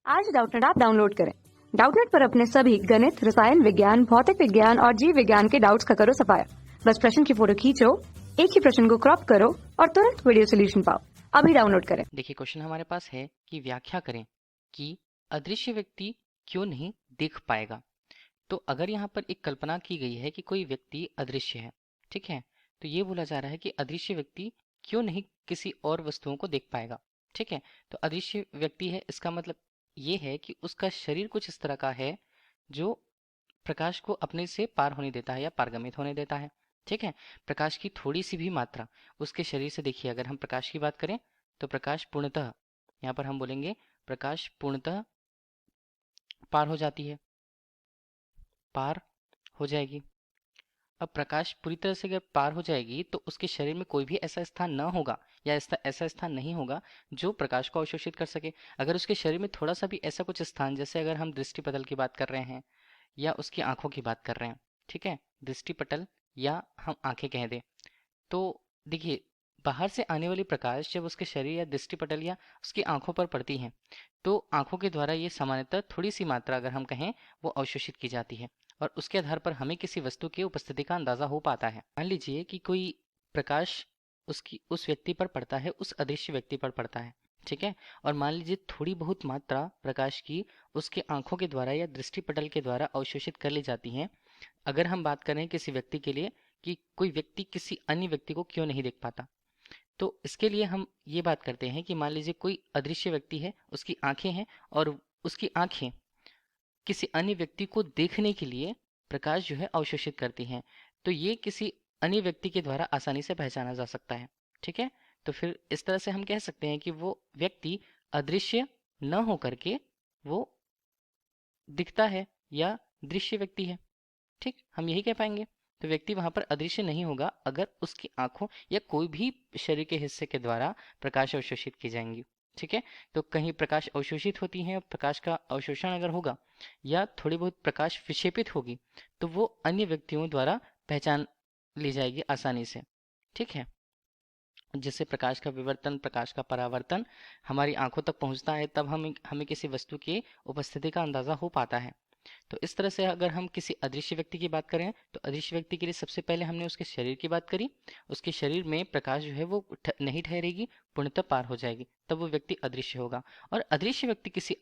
आज Doubtnut app download करें। Doubtnut पर अपने सभी गणित, रसायन विज्ञान, भौतिक विज्ञान और जीव विज्ञान के डाउट्स का करो सफाया। बस प्रश्न की फोटो खींचो, एक ही प्रश्न को क्रॉप करो और तुरंत वीडियो सोल्यूशन पाओ। अभी डाउनलोड करें। देखिए, क्वेश्चन हमारे पास है कि व्याख्या करें कि अदृश्य व्यक्ति क्यों नहीं देख पाएगा। तो अगर यहाँ पर एक कल्पना की गई है कि कोई व्यक्ति अदृश्य है, ठीक है, तो ये बोला जा रहा है कि अदृश्य व्यक्ति क्यों नहीं किसी और वस्तुओं को देख पाएगा। ठीक है, तो अदृश्य व्यक्ति है, इसका मतलब ये है कि उसका शरीर कुछ इस तरह का है जो प्रकाश को अपने से पार होने देता है या पारगमित होने देता है। ठीक है, प्रकाश की थोड़ी सी भी मात्रा उसके शरीर से, देखिए अगर हम प्रकाश की बात करें तो प्रकाश पूर्णतः, यहाँ पर हम बोलेंगे प्रकाश पूर्णतः पार हो जाती है, पार हो जाएगी। अब प्रकाश पूरी तरह से अगर पार हो जाएगी तो उसके शरीर में कोई भी ऐसा स्थान ना होगा या ऐसा स्थान नहीं होगा जो प्रकाश को अवशोषित कर सके। अगर उसके शरीर में थोड़ा सा भी ऐसा कुछ स्थान, जैसे अगर हम दृष्टिपटल की बात कर रहे हैं या उसकी आंखों की बात कर रहे हैं, ठीक है, दृष्टिपटल या हम आंखें कह दें, तो देखिए बाहर से आने वाली प्रकाश जब उसके शरीर या दृष्टिपटल या उसकी आंखों पर पड़ती है तो आंखों के द्वारा ये सामान्यतः थोड़ी सी मात्रा अगर हम कहें वो अवशोषित की जाती है और उसके आधार पर हमें किसी वस्तु की उपस्थिति का अंदाजा हो पाता है। मान लीजिए कि कोई प्रकाश उस व्यक्ति पर पड़ता है, उस अदृश्य व्यक्ति पर पड़ता है, ठीक है, और मान लीजिए थोड़ी बहुत मात्रा प्रकाश की उसके आंखों के द्वारा या दृष्टिपटल के द्वारा अवशोषित कर ली जाती है। अगर हम बात करें किसी व्यक्ति के लिए कि कोई व्यक्ति किसी अन्य व्यक्ति को क्यों नहीं देख पाता, तो इसके लिए हम ये बात करते हैं कि मान लीजिए कोई अदृश्य व्यक्ति है, उसकी आंखें हैं और उसकी आंखें किसी अन्य व्यक्ति को देखने के लिए प्रकाश जो है अवशोषित करती हैं, तो ये किसी अन्य व्यक्ति के द्वारा आसानी से पहचाना जा सकता है। ठीक है, तो फिर इस तरह से हम कह सकते हैं कि वो व्यक्ति अदृश्य न हो करके वो दिखता है या दृश्य व्यक्ति है। ठीक, हम यही कह पाएंगे। तो व्यक्ति वहां पर अदृश्य नहीं होगा अगर उसकी आंखों या कोई भी शरीर के हिस्से के द्वारा प्रकाश अवशोषित की जाएंगी। ठीक है, तो कहीं प्रकाश अवशोषित होती है, प्रकाश का अवशोषण अगर होगा या थोड़ी बहुत प्रकाश विक्षेपित होगी तो वो अन्य व्यक्तियों द्वारा पहचान ली जाएगी आसानी से। ठीक है, जिससे प्रकाश का विवर्तन, प्रकाश का परावर्तन हमारी आंखों तक पहुंचता है, तब हमें किसी वस्तु की उपस्थिति का अंदाजा हो पाता है। तो इस तरह से अगर हम किसी अदृश्य व्यक्ति की बात करें तो अदृश्य व्यक्ति के लिए सबसे पहले हमने उसके शरीर की बात करी। उसके शरीर में प्रकाश जो है वो नहीं ठहरेगी, पूर्णतः पार हो जाएगी, तब वो व्यक्ति अदृश्य होगा। और अदृश्य व्यक्ति किसी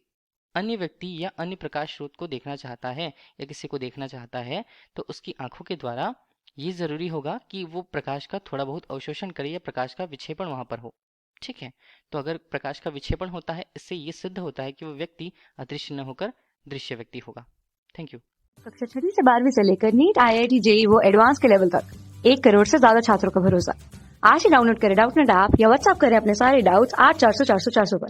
अन्य व्यक्ति या अन्य प्रकाश स्रोत को देखना चाहता है या किसी को देखना चाहता है तो उसकी आंखों के द्वारा ये जरूरी होगा कि वो प्रकाश का थोड़ा बहुत अवशोषण करे या प्रकाश का विक्षेपण वहां पर हो। ठीक है, तो अगर प्रकाश का विक्षेपण होता है, इससे ये सिद्ध होता है कि वो व्यक्ति अदृश्य न होकर दृश्य व्यक्ति होगा। Thank you. कक्षा 6 से 12वीं से लेकर नीट, IIT, JEE वो एडवांस के लेवल तक 1 करोड़ से ज्यादा छात्रों का भरोसा। आज ही डाउनलोड करें डाउटनेट ऐप या व्हाट्सएप करें अपने सारे डाउट्स 8400 400 400 पर।